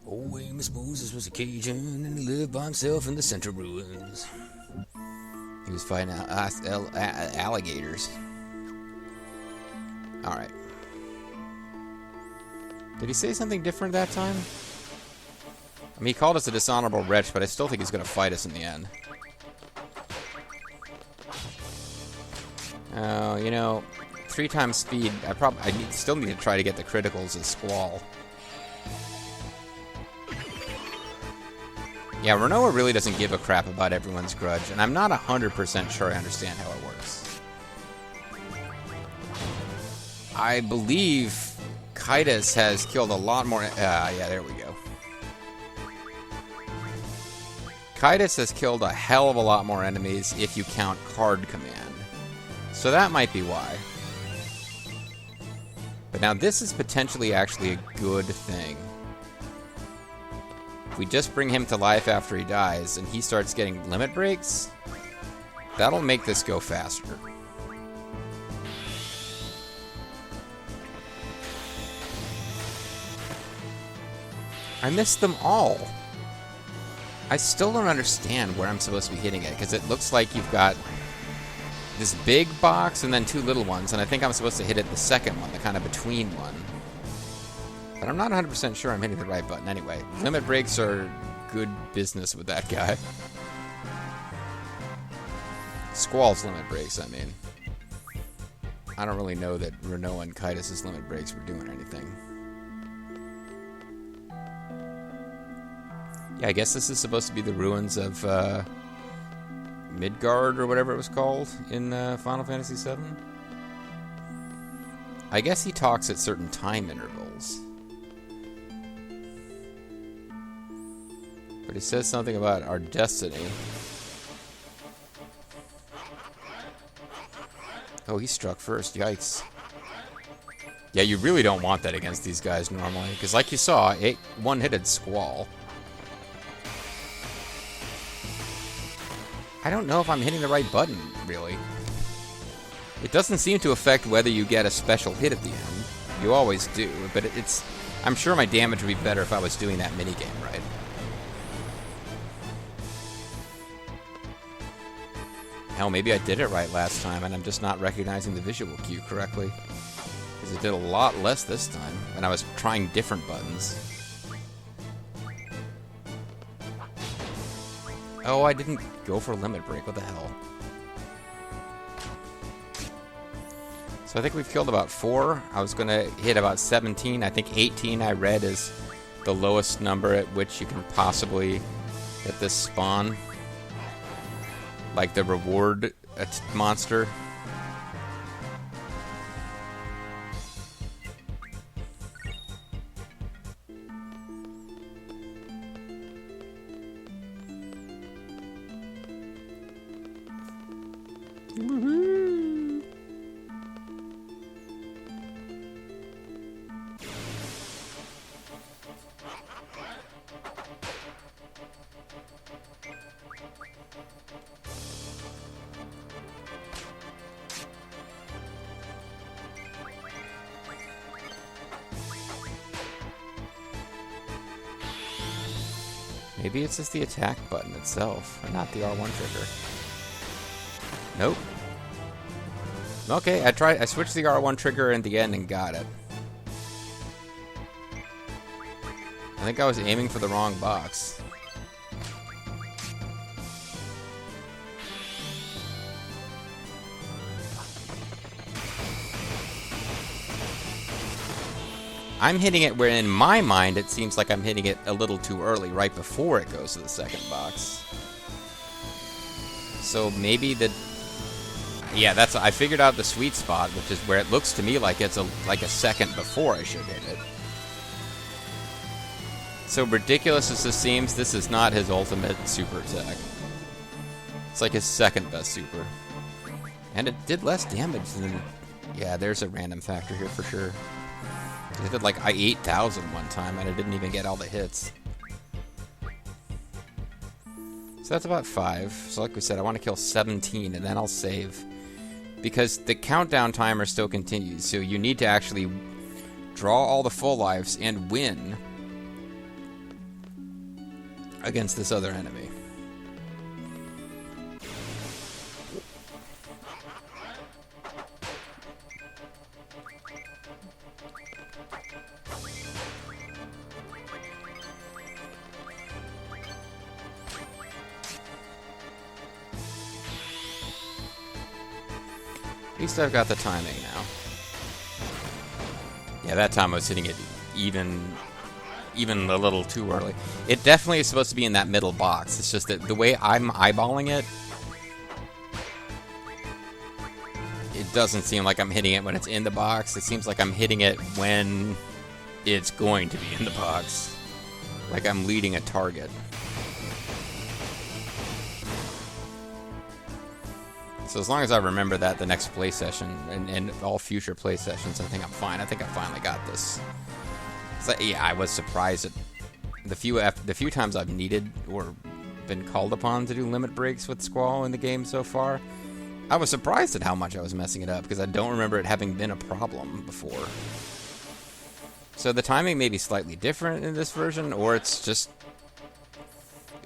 Old Amos Moses was a Cajun, and he lived by himself in the Central Ruins. He was fighting alligators. Alright. Did he say something different that time? I mean, he called us a dishonorable wretch, but I still think he's going to fight us in the end. Oh, you know, 3 times speed. Still need to try to get the criticals as Squall. Yeah, Renoa really doesn't give a crap about everyone's grudge, and I'm not 100% sure I understand how it works. I believe Kaitis has killed a lot more... yeah, there we go. Kaitis has killed a hell of a lot more enemies if you count card command. So that might be why. But now this is potentially actually a good thing. If we just bring him to life after he dies and he starts getting limit breaks, that'll make this go faster. I missed them all. I still don't understand where I'm supposed to be hitting it, because it looks like you've got this big box and then 2 little ones, and I think I'm supposed to hit it the second one, the kind of between one. But I'm not 100% sure I'm hitting the right button anyway. Limit breaks are good business with that guy. Squall's limit breaks, I mean. I don't really know that Renoa and Kaitis' limit breaks were doing anything. Yeah, I guess this is supposed to be the ruins of Midgard or whatever it was called in Final Fantasy VII. I guess he talks at certain time intervals. But he says something about our destiny. Oh, he struck first. Yikes. Yeah, you really don't want that against these guys normally, because like you saw, it one-hitted Squall. I don't know if I'm hitting the right button, really. It doesn't seem to affect whether you get a special hit at the end. You always do, but it's... I'm sure my damage would be better if I was doing that minigame right. Hell, maybe I did it right last time, and I'm just not recognizing the visual cue correctly. Because it did a lot less this time, and I was trying different buttons. Oh, I didn't go for a limit break. What the hell? So I think we've killed about 4. I was going to hit about 17. I think 18 I read is the lowest number at which you can possibly hit this spawn. Like the reward monster. Woohoo! Maybe it's just the attack button itself, and not the R1 trigger. Nope. Okay, I switched the R1 trigger in the end and got it. I think I was aiming for the wrong box. I'm hitting it where in my mind it seems like I'm hitting it a little too early, right before it goes to the second box. So maybe the... Yeah, I figured out the sweet spot, which is where it looks to me like it's like a second before I should hit it. So ridiculous as this seems, this is not his ultimate super attack. It's like his second best super. And it did less damage than... Yeah, there's a random factor here for sure. It did like 8,000 one time, and I didn't even get all the hits. So that's about 5. So like we said, I want to kill 17, and then I'll save. Because the countdown timer still continues, so you need to actually draw all the full lives and win against this other enemy. At least I've got the timing now. Yeah, that time I was hitting it even a little too early. It definitely is supposed to be in that middle box. It's just that the way I'm eyeballing it, it doesn't seem like I'm hitting it when it's in the box. It seems like I'm hitting it when it's going to be in the box. Like I'm leading a target. So as long as I remember that the next play session and all future play sessions, I think I'm fine. I think I finally got this. So, yeah, I was surprised at the few times I've needed or been called upon to do limit breaks with Squall in the game so far. I was surprised at how much I was messing it up because I don't remember it having been a problem before. So the timing may be slightly different in this version, or it's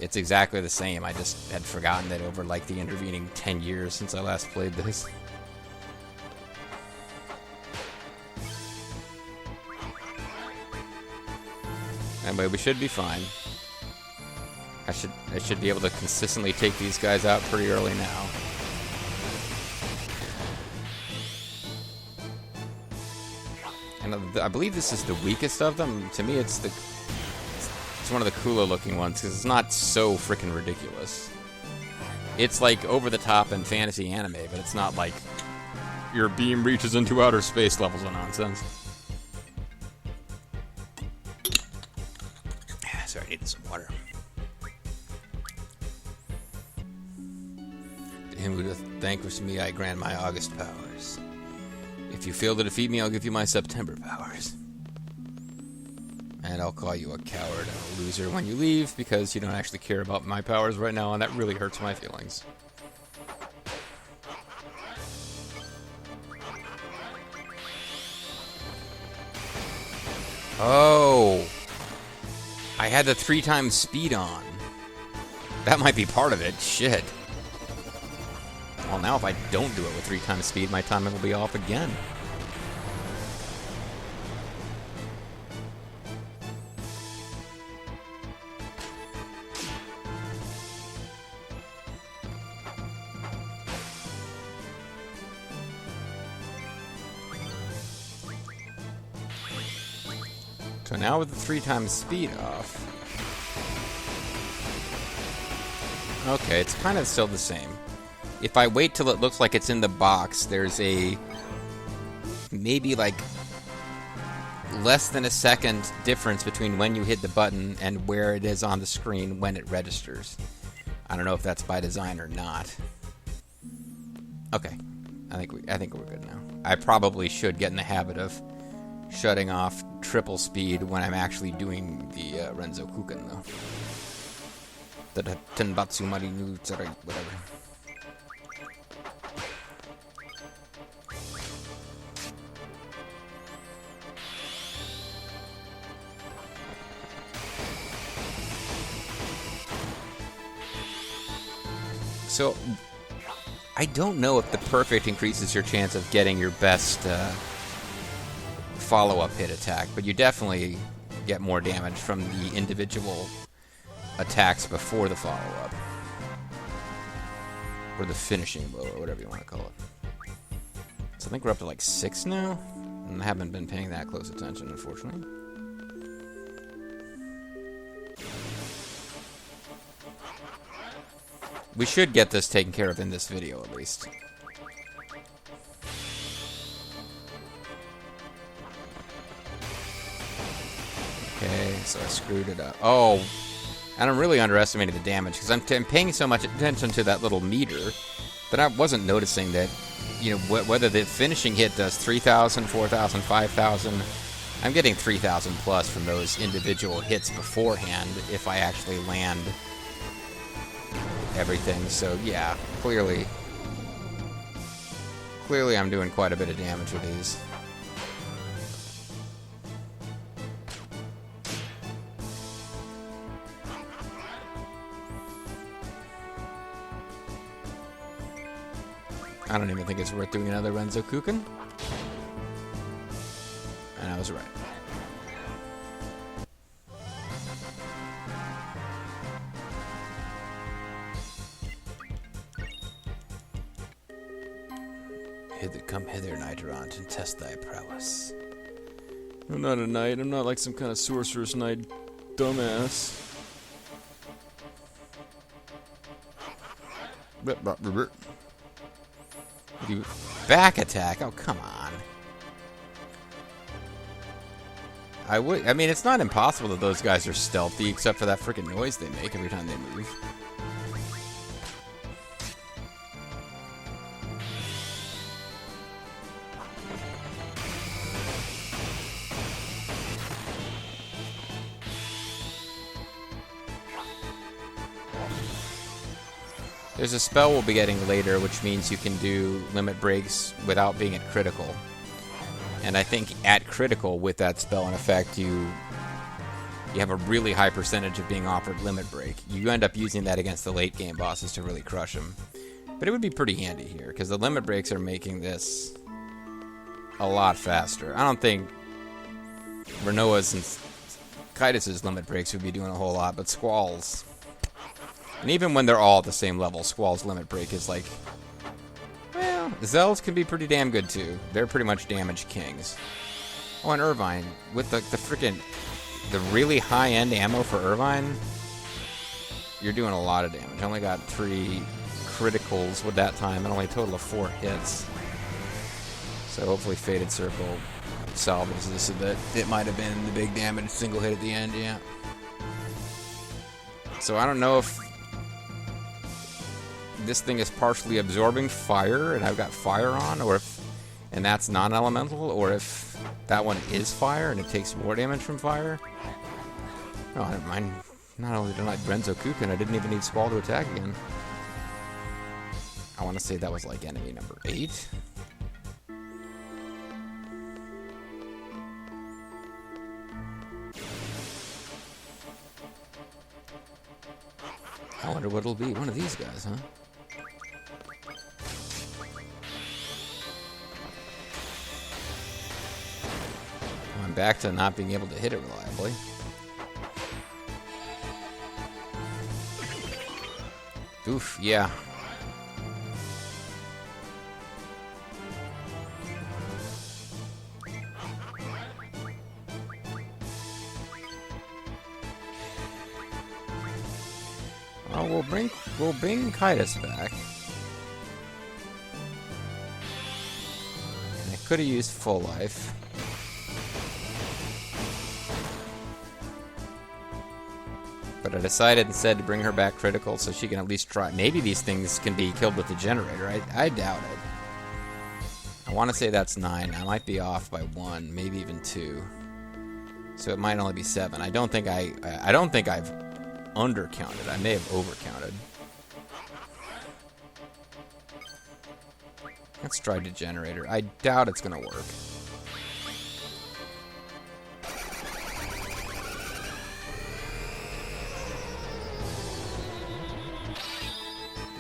exactly the same. I just had forgotten that over like the intervening 10 years since I last played this. Anyway, we should be fine. I should be able to consistently take these guys out pretty early now. And I believe this is the weakest of them. To me, it's one of the cooler looking ones because it's not so freaking ridiculous. It's like over the top and fantasy anime, but it's not like your beam reaches into outer space levels of nonsense. Sorry, I needed some water. To him who doth vanquish me, I grant my August powers. If you fail to defeat me, I'll give you my September powers. And I'll call you a coward and a loser when you leave, because you don't actually care about my powers right now, and that really hurts my feelings. Oh! I had the 3 times speed on. That might be part of it. Shit. Well, now if I don't do it with 3 times speed, my timing will be off again. So now with the 3 times speed off. Okay, it's kind of still the same. If I wait till it looks like it's in the box, there's a maybe like less than a second difference between when you hit the button and where it is on the screen when it registers. I don't know if that's by design or not. Okay, I think we're good now. I probably should get in the habit of shutting off triple speed when I'm actually doing the Renzo Kuken, though. The Tenbatsu Marinu, whatever. So, I don't know if the perfect increases your chance of getting your best follow-up hit attack, but you definitely get more damage from the individual attacks before the follow-up. Or the finishing blow, or whatever you want to call it. So I think we're up to like 6 now, and I haven't been paying that close attention, unfortunately. We should get this taken care of in this video, at least. Okay, so I screwed it up. Oh, and I'm really underestimating the damage, because I'm paying so much attention to that little meter, but I wasn't noticing that, you know, whether the finishing hit does 3,000, 4,000, 5,000. I'm getting 3,000 plus from those individual hits beforehand if I actually land everything. So yeah, clearly I'm doing quite a bit of damage with these. I don't even think it's worth doing another Renzo Kuchen. And I was right. Come hither, knight errant, and test thy prowess. I'm not a knight. I'm not like some kind of sorceress knight, dumbass. Back attack? Oh, come on. I mean, it's not impossible that those guys are stealthy, except for that freaking noise they make every time they move. There's a spell we'll be getting later, which means you can do limit breaks without being at critical. And I think at critical, with that spell in effect, you have a really high percentage of being offered limit break. You end up using that against the late game bosses to really crush them. But it would be pretty handy here, because the limit breaks are making this a lot faster. I don't think Renoa's and Kaitis' limit breaks would be doing a whole lot, but Squall's... And even when they're all at the same level, Squall's limit break is like... Well, Zell's can be pretty damn good too. They're pretty much damage kings. Oh, and Irvine, with the freaking... The really high-end ammo for Irvine, you're doing a lot of damage. I only got 3 criticals with that time, and only a total of 4 hits. So hopefully Fated Circle salvages this a bit. It might have been the big damage single hit at the end, yeah. So I don't know if this thing is partially absorbing fire and I've got fire on, or if, and that's non-elemental, or if that one is fire and it takes more damage from fire. Oh, I don't mind. Not only did I like Renzo Kuchen, I didn't even need Squall to attack again. I want to say that was like enemy number 8. I wonder what it'll be. One of these guys, huh? I'm back to not being able to hit it reliably. Oof, yeah. Oh, we'll bring Kaitis back. And I could have used full life. But I decided instead to bring her back critical so she can at least try. Maybe these things can be killed with the generator. I doubt it. I want to say that's 9. I might be off by 1, maybe even 2. So it might only be 7. I don't think I've undercounted. I may have overcounted. Let's try the generator. I doubt it's going to work.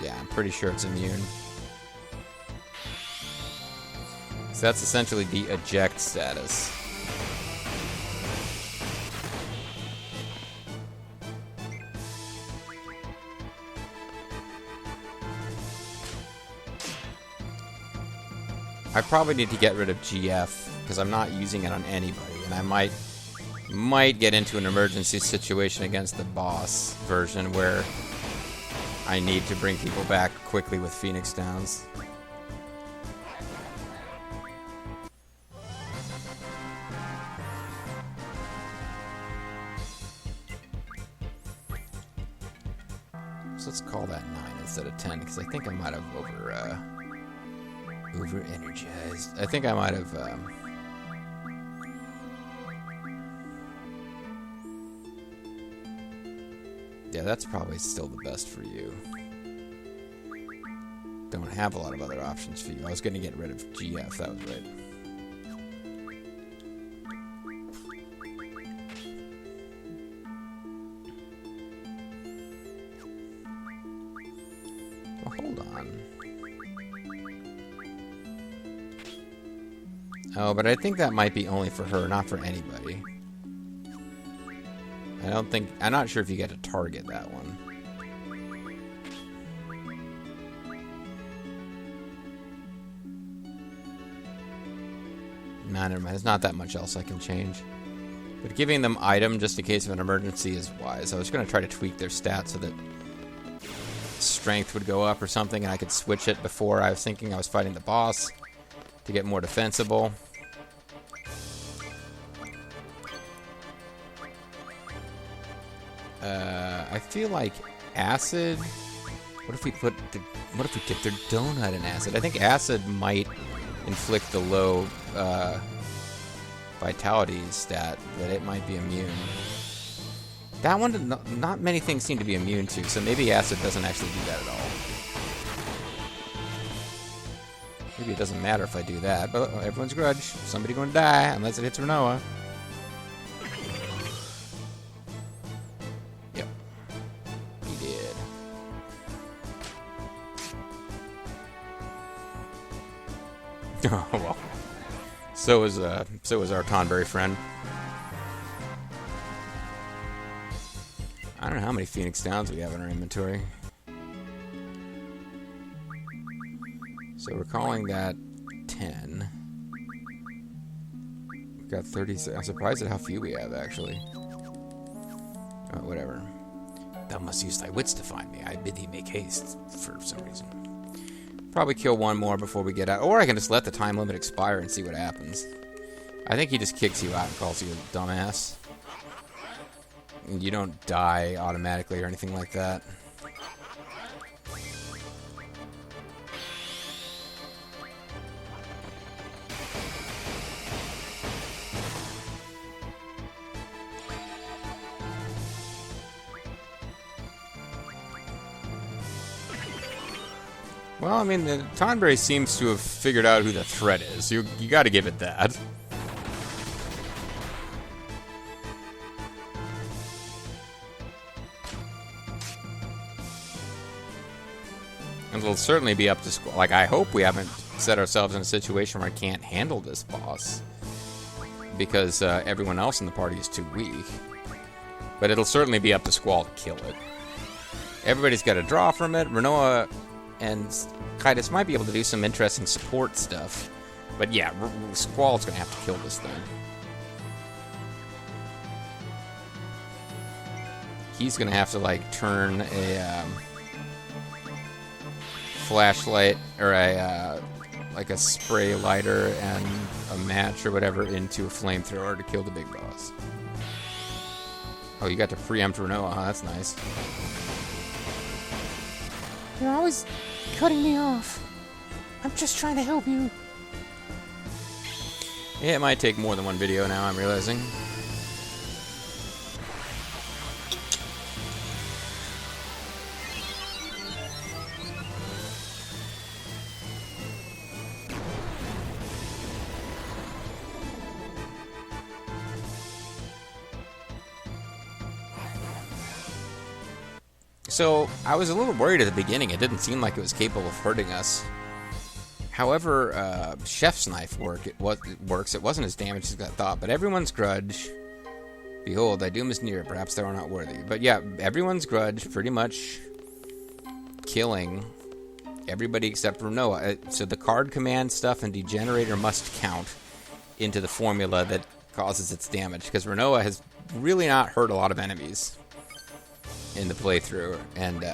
Yeah, I'm pretty sure it's immune. So that's essentially the eject status. I probably need to get rid of GF because I'm not using it on anybody, and I might get into an emergency situation against the boss version where I need to bring people back quickly with Phoenix Downs. So let's call that 9 instead of 10 because I think I might have over-energized. I think I might have yeah, that's probably still the best for you. Don't have a lot of other options for you. I was going to get rid of GF, that was right. Well, hold on. Oh, but I think that might be only for her, not for anybody. I'm not sure if you get to target that one. Nah, never mind. There's not that much else I can change. But giving them item just in case of an emergency is wise. I was going to try to tweak their stats so that strength would go up or something, and I could switch it before I was thinking I was fighting the boss to get more defensible. I feel like acid. What if we dip their donut in acid? I think acid might inflict the low vitality stat that it might be immune. That one, not many things seem to be immune to, so maybe acid doesn't actually do that at all. Maybe it doesn't matter if I do that, but everyone's grudge. Somebody's going to die unless it hits Renoa. Yep. He did. Oh, well. So is our Tonberry friend. I don't know how many Phoenix Downs we have in our inventory. So we're calling that 10. We've got 36. I'm surprised at how few we have, actually. Oh, whatever. Thou must use thy wits to find me. I bid thee make haste for some reason. Probably kill one more before we get out. Or I can just let the time limit expire and see what happens. I think he just kicks you out and calls you a dumbass. And you don't die automatically or anything like that. Well, I mean, the Tonberry seems to have figured out who the threat is. You got to give it that. And it'll certainly be up to Squall. Like, I hope we haven't set ourselves in a situation where I can't handle this boss. Because everyone else in the party is too weak. But it'll certainly be up to Squall to kill it. Everybody's got to draw from it. Renoa and Kaitis might be able to do some interesting support stuff. But yeah, Squall's going to have to kill this thing. He's going to have to, like, turn a flashlight or like a spray lighter and a match or whatever into a flamethrower to kill the big boss. Oh, you got to preempt Renoa, huh? That's nice. You're always cutting me off. I'm just trying to help you. Yeah, it might take more than one video now, I'm realizing. So, I was a little worried at the beginning. It didn't seem like it was capable of hurting us. However, Chef's Knife works. It wasn't as damaged as I thought, but everyone's grudge. Behold, thy doom is near. Perhaps thou art not worthy. But yeah, everyone's grudge pretty much killing everybody except Renoa. So the card command stuff and Degenerator must count into the formula that causes its damage, because Renoa has really not hurt a lot of enemies in the playthrough, and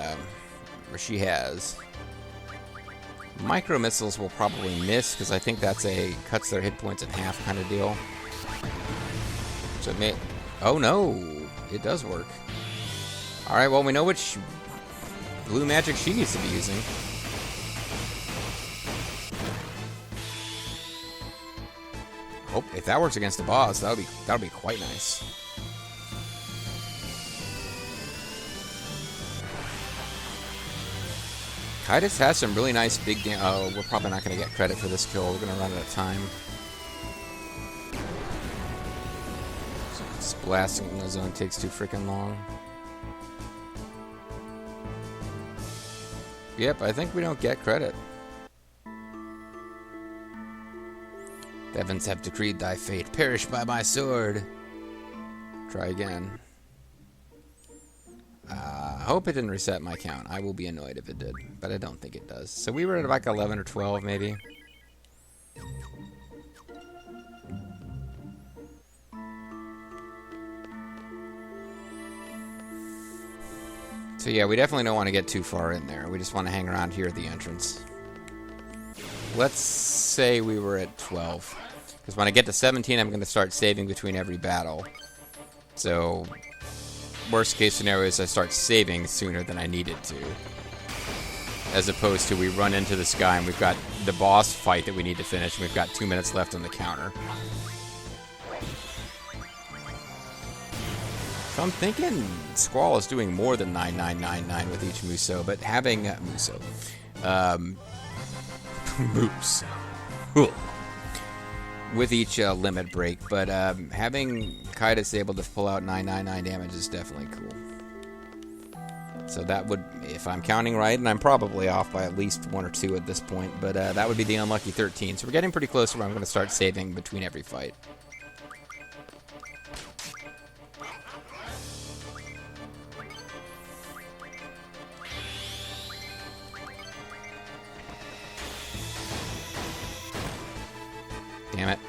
she has. Micro missiles will probably miss, because I think that's a cuts their hit points in half kind of deal. So it may. Oh no, it does work. All right, well, we know which blue magic she needs to be using. Hope if that works against the boss, that'll be quite nice. Kaitis has some really nice big damage. Oh, we're probably not going to get credit for this kill. We're going to run out of time. This blasting in the zone takes too freaking long. Yep, I think we don't get credit. The heavens have decreed thy fate. Perish by my sword. Try again. Hope it didn't reset my count. I will be annoyed if it did, but I don't think it does. So we were at like 11 or 12 maybe. So yeah, we definitely don't want to get too far in there. We just want to hang around here at the entrance. Let's say we were at 12. Because when I get to 17, I'm going to start saving between every battle. So, worst case scenario is I start saving sooner than I needed to. As opposed to we run into this guy and we've got the boss fight that we need to finish. And we've got 2 minutes left on the counter. So I'm thinking Squall is doing more than 9999 with each Muso, but having Moose. With each limit break, but having Kaitis able to pull out 999 damage is definitely cool. So that would, if I'm counting right, and I'm probably off by at least 1 or 2 at this point, but that would be the unlucky 13. So we're getting pretty close to where I'm going to start saving between every fight. Damn it.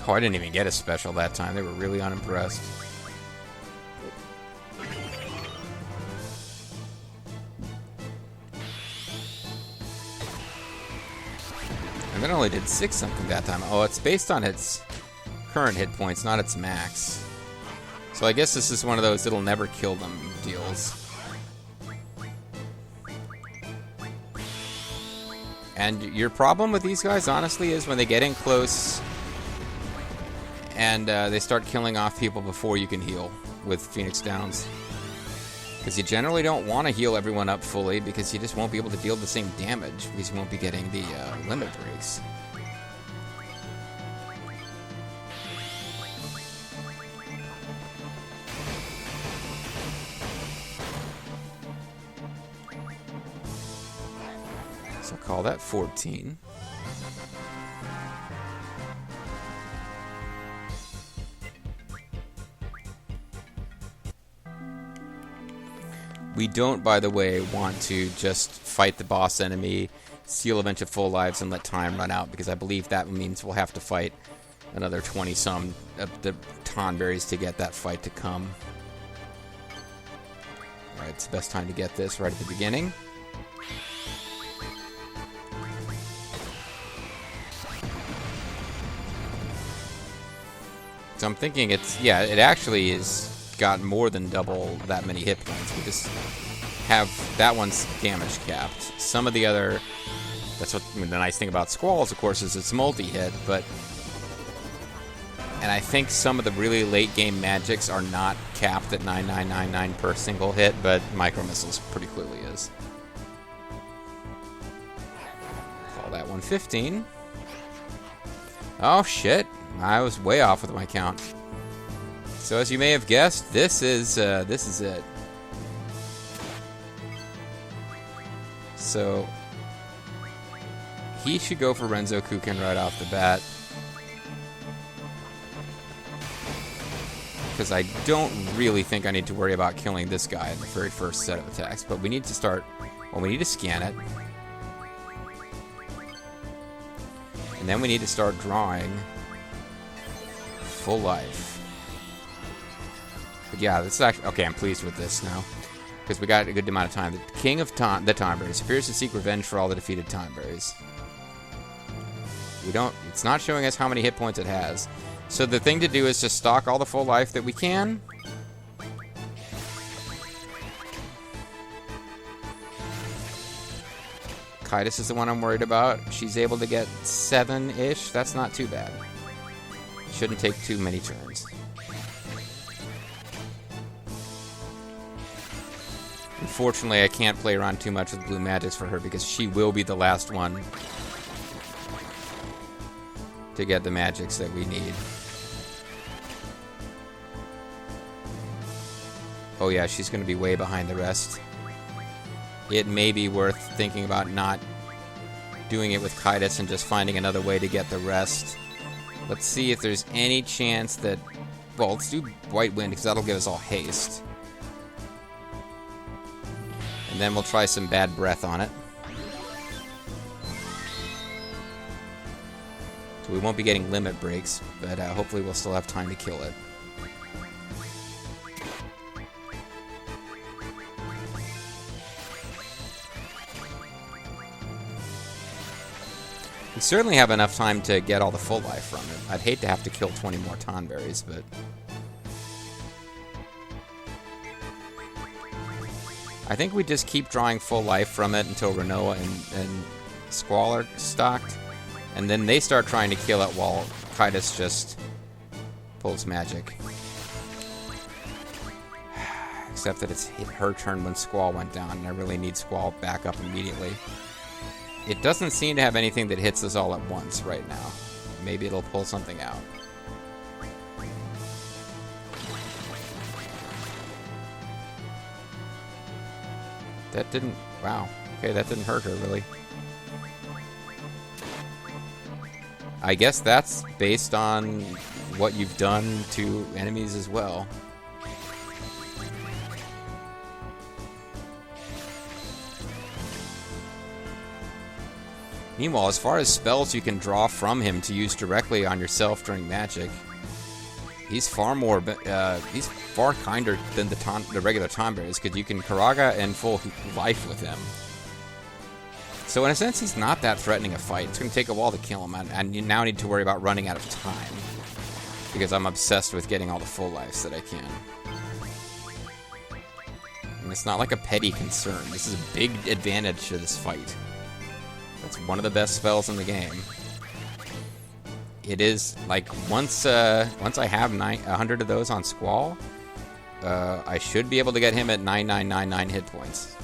Oh, I didn't even get a special that time. They were really unimpressed. And then only did 6 something that time. Oh, it's based on its current hit points, not its max. So I guess this is one of those it'll never kill them deals. And your problem with these guys, honestly, is when they get in close and they start killing off people before you can heal with Phoenix Downs. Because you generally don't want to heal everyone up fully because you just won't be able to deal the same damage because you won't be getting the limit breaks. So call that 14. We don't, by the way, want to just fight the boss enemy, steal a bunch of full lives, and let time run out, because I believe that means we'll have to fight another 20-some of the Tonberries to get that fight to come. Alright, it's the best time to get this right at the beginning. So I'm thinking it's, yeah, it actually is got more than double that many hit points. We just have that one's damage capped. Some of the other, that's what the nice thing about Squalls, of course, is it's multi-hit, but, and I think some of the really late game magics are not capped at 9999 per single hit, but Micro Missiles pretty clearly is. Call that one 15. Oh shit, I was way off with my count. So as you may have guessed, this is it. So he should go for Renzo Kuken right off the bat, because I don't really think I need to worry about killing this guy in the very first set of attacks. But we need to start. Well, we need to scan it, and then we need to start drawing full life. But yeah, this is actually... Okay, I'm pleased with this now, because we got a good amount of time. The King of the Tonberries appears to seek revenge for all the defeated Tonberries. We don't... It's not showing us how many hit points it has. So the thing to do is just stock all the full life that we can. Kaitis is the one I'm worried about. She's able to get 7-ish. That's not too bad. Shouldn't take too many turns. Unfortunately, I can't play around too much with blue magics for her, because she will be the last one to get the magics that we need. Oh yeah, she's going to be way behind the rest. It may be worth thinking about not doing it with Kaitis and just finding another way to get the rest. Let's see if there's any chance that... Well, let's do White Wind, because that'll give us all haste. And then we'll try some Bad Breath on it. So we won't be getting limit breaks, but hopefully we'll still have time to kill it. We certainly have enough time to get all the full life from it. I'd hate to have to kill 20 more Tonberries, but... I think we just keep drawing full life from it until Renoa and Squall are stocked. And then they start trying to kill it while Kaitis just pulls magic. Except that it's her turn when Squall went down, and I really need Squall back up immediately. It doesn't seem to have anything that hits us all at once right now. Maybe it'll pull something out. That didn't... Wow. Okay, that didn't hurt her, really. I guess that's based on what you've done to enemies as well. Meanwhile, as far as spells you can draw from him to use directly on yourself during magic, he's far more, he's far kinder than the regular Tonberries, because you can Karaga and full life with him. So in a sense, he's not that threatening a fight. It's going to take a while to kill him, and you now need to worry about running out of time, because I'm obsessed with getting all the full lives that I can. And it's not like a petty concern. This is a big advantage to this fight. It's one of the best spells in the game. It is, like, once I have 100 of those on Squall, I should be able to get him at 9999 hit points.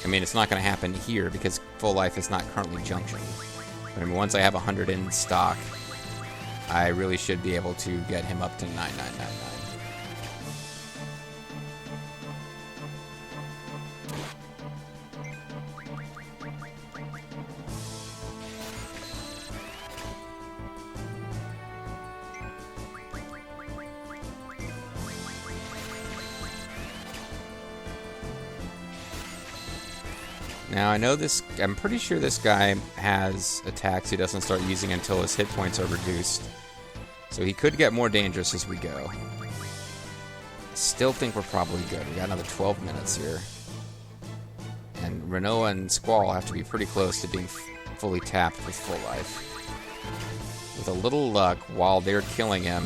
I mean, it's not going to happen here because full life is not currently junctioned. But I mean, once I have 100 in stock, I really should be able to get him up to 9999. Now, I know this... I'm pretty sure this guy has attacks he doesn't start using until his hit points are reduced. So he could get more dangerous as we go. I still think we're probably good. We got another 12 minutes here. And Renoa and Squall have to be pretty close to being fully tapped with full life. With a little luck, while they're killing him,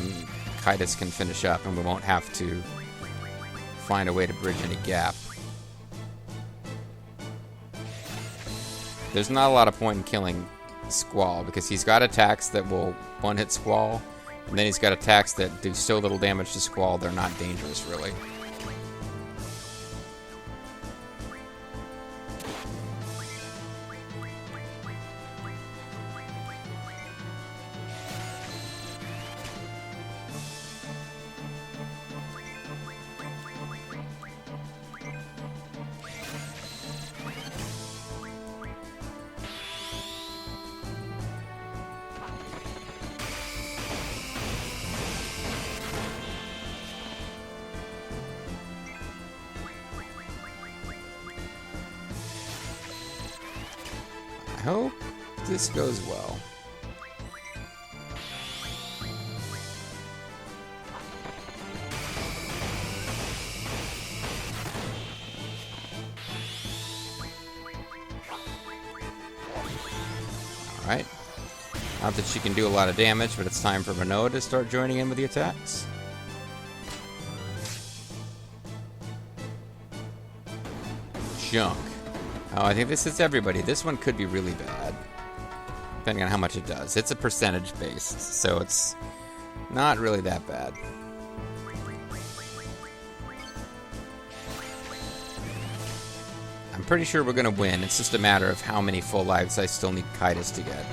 Kaitis can finish up and we won't have to find a way to bridge any gap. There's not a lot of point in killing Squall, because he's got attacks that will one-hit Squall, and then he's got attacks that do so little damage to Squall they're not dangerous, really. I hope this goes well. Alright. Not that she can do a lot of damage, but it's time for Renoa to start joining in with the attacks. Junk. Oh, I think this is everybody. This one could be really bad, depending on how much it does. It's a percentage based, so it's not really that bad. I'm pretty sure we're going to win. It's just a matter of how many full lives I still need Kaitis to get.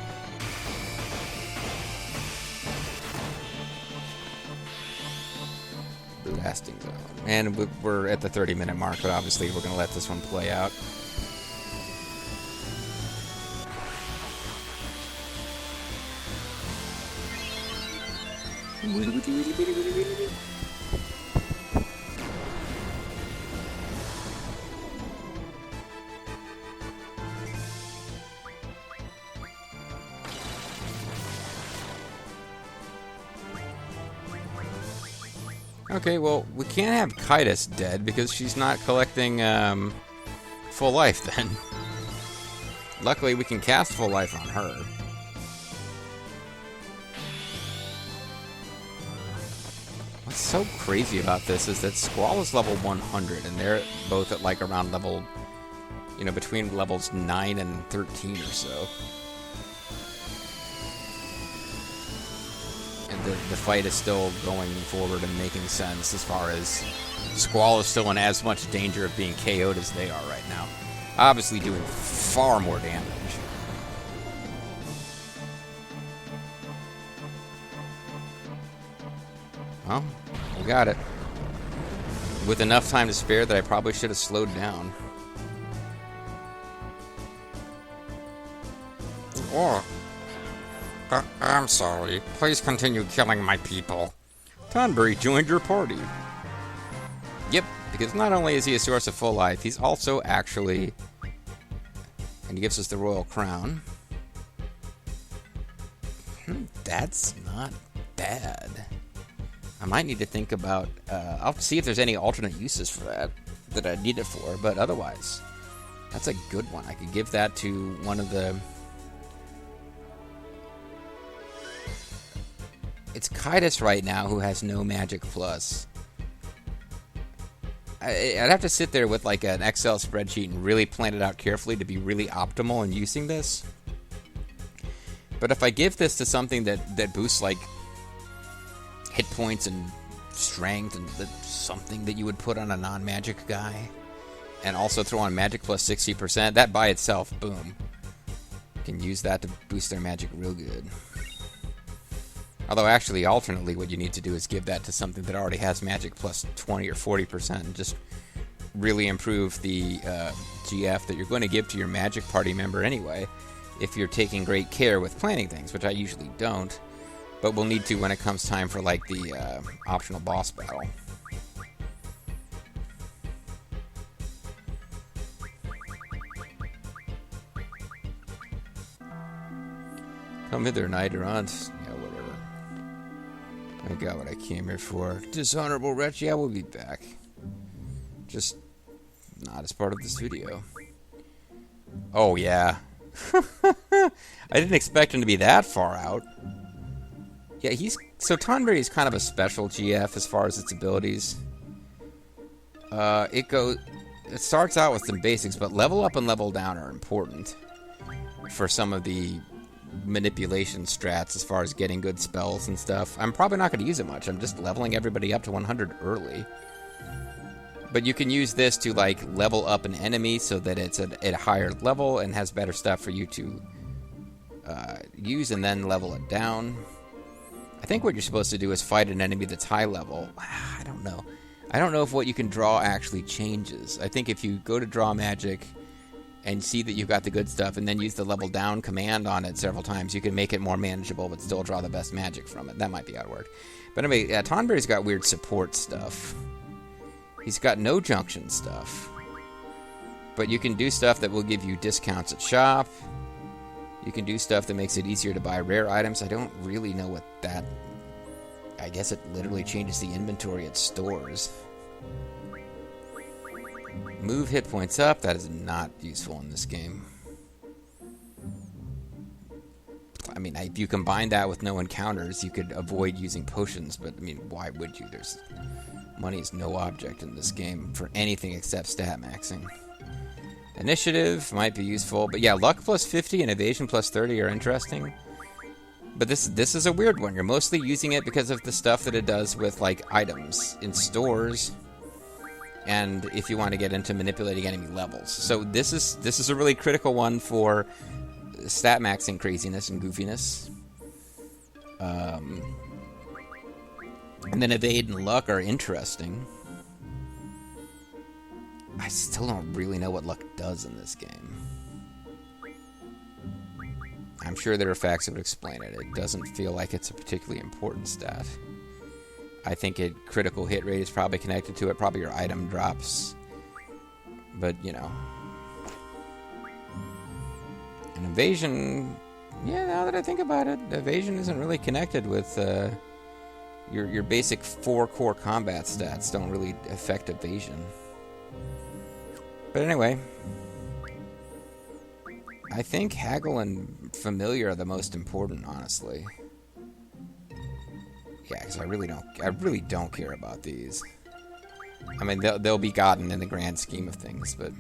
Blasting Zone. And we're at the 30-minute mark, but obviously we're going to let this one play out. Okay, well, we can't have Kitus dead because she's not collecting full life then. Luckily, we can cast full life on her. What's so crazy about this is that Squall is level 100, and they're both at like around level, you know, between levels 9 and 13 or so. And the fight is still going forward and making sense as far as Squall is still in as much danger of being KO'd as they are right now. Obviously doing far more damage. Well, we got it. With enough time to spare that I probably should have slowed down. Oh. I'm sorry. Please continue killing my people. Tonberry joined your party. Yep, because not only is he a source of full life, he's also actually... And he gives us the royal crown. That's not bad. I might need to think about... I'll see if there's any alternate uses for that I need it for, but otherwise, that's a good one. I could give that to one of the... It's Kitus right now who has no magic plus. I'd have to sit there with like an Excel spreadsheet and really plan it out carefully to be really optimal in using this. But if I give this to something that boosts like hit points and strength and something that you would put on a non-magic guy, and also throw on magic plus 60%, that by itself, boom, can use that to boost their magic real good. Although, actually, alternately, what you need to do is give that to something that already has magic plus 20 or 40%, and just really improve the GF that you're going to give to your magic party member anyway, if you're taking great care with planning things, which I usually don't, but we'll need to when it comes time for, like, the optional boss battle. Come hither, knight errant. I got what I came here for. Dishonorable wretch, yeah, we'll be back. Just not as part of this video. Oh, yeah. I didn't expect him to be that far out. Yeah, so Tonberry is kind of a special GF as far as its abilities. It starts out with some basics, but level up and level down are important for some of the manipulation strats as far as getting good spells and stuff. I'm probably not going to use it much. I'm just leveling everybody up to 100 early. But you can use this to like level up an enemy so that it's at a higher level and has better stuff for you to use, and then level it down. I think what you're supposed to do is fight an enemy that's high level. I don't know. I don't know if what you can draw actually changes. I think if you go to draw magic and see that you've got the good stuff, and then use the level down command on it several times, you can make it more manageable, but still draw the best magic from it. That might be how it works. But anyway, Tonberry's got weird support stuff. He's got no junction stuff. But you can do stuff that will give you discounts at shop. You can do stuff that makes it easier to buy rare items. I don't really know what that... I guess it literally changes the inventory at stores. Move hit points up. That is not useful in this game. I mean, if you combine that with no encounters, you could avoid using potions, but I mean, why would you? Money is no object in this game for anything except stat maxing. Initiative might be useful, but yeah, luck plus 50 and evasion plus 30 are interesting. But this is a weird one. You're mostly using it because of the stuff that it does with like items in stores, and if you want to get into manipulating enemy levels. So this is a really critical one for stat maxing craziness and goofiness. And then evade and luck are interesting. I still don't really know what luck does in this game. I'm sure there are facts that would explain it. It doesn't feel like it's a particularly important stat. I think critical hit rate is probably connected to it. Probably your item drops. But, you know. And evasion... Yeah, now that I think about it, evasion isn't really connected with... Your basic 4 core combat stats don't really affect evasion. But anyway... I think Haggle and Familiar are the most important, honestly. Yeah, because I really don't care about these. I mean, they'll be gotten in the grand scheme of things, but...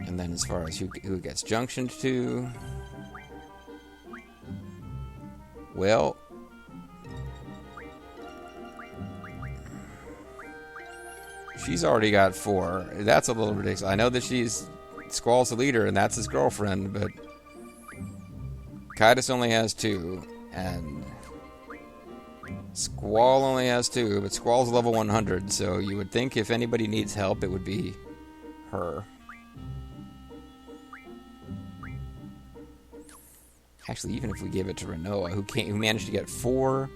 And then as far as who gets junctioned to... Well... She's already got 4. That's a little ridiculous. I know that Squall's the leader, and that's his girlfriend, but... Kaitis only has 2, and... Squall only has 2, but Squall's level 100, so you would think if anybody needs help, it would be her. Actually, even if we give it to Renoa, who managed to get 4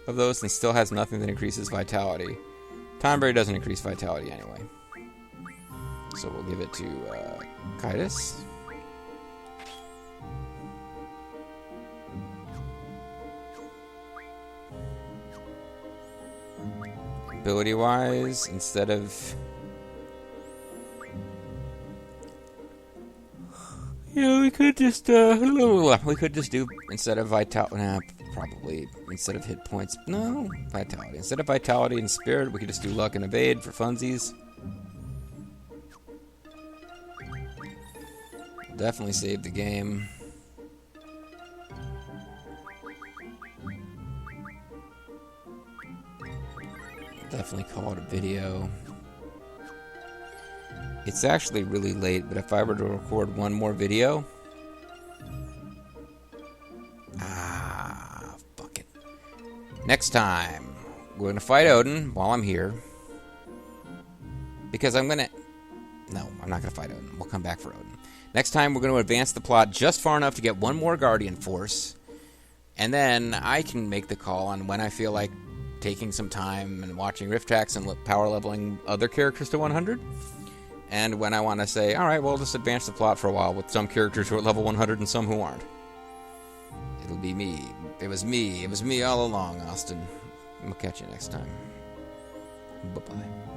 of those and still has nothing that increases vitality. Tonberry doesn't increase vitality anyway. So we'll give it to Kaitis. Ability-wise, instead of... Yeah, we could just do, instead of vitality, probably, instead of hit points, no, vitality. Instead of vitality and spirit, we could just do luck and evade for funsies. Definitely save the game. Definitely call it a video. It's actually really late, but if I were to record one more video... fuck it. Next time, we're going to fight Odin while I'm here. Because I'm going to... No, I'm not going to fight Odin. We'll come back for Odin. Next time, we're going to advance the plot just far enough to get one more Guardian Force. And then I can make the call on when I feel like taking some time and watching rift tracks and power leveling other characters to 100. And when I want to say, alright, we'll just advance the plot for a while with some characters who are level 100 and some who aren't. It'll be me. It was me. It was me all along, Austin. We'll catch you next time. Bye-bye.